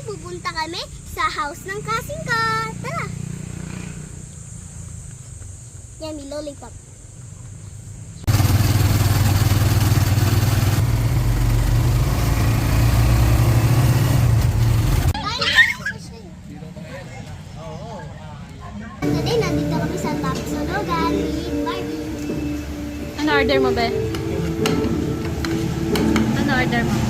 pupunta kami sa house ng cousin ko. Tara! Yummy lollipop. Today, nandito kami sa Tapsologan with Barbie. Ano order mo, be? Ano order mo?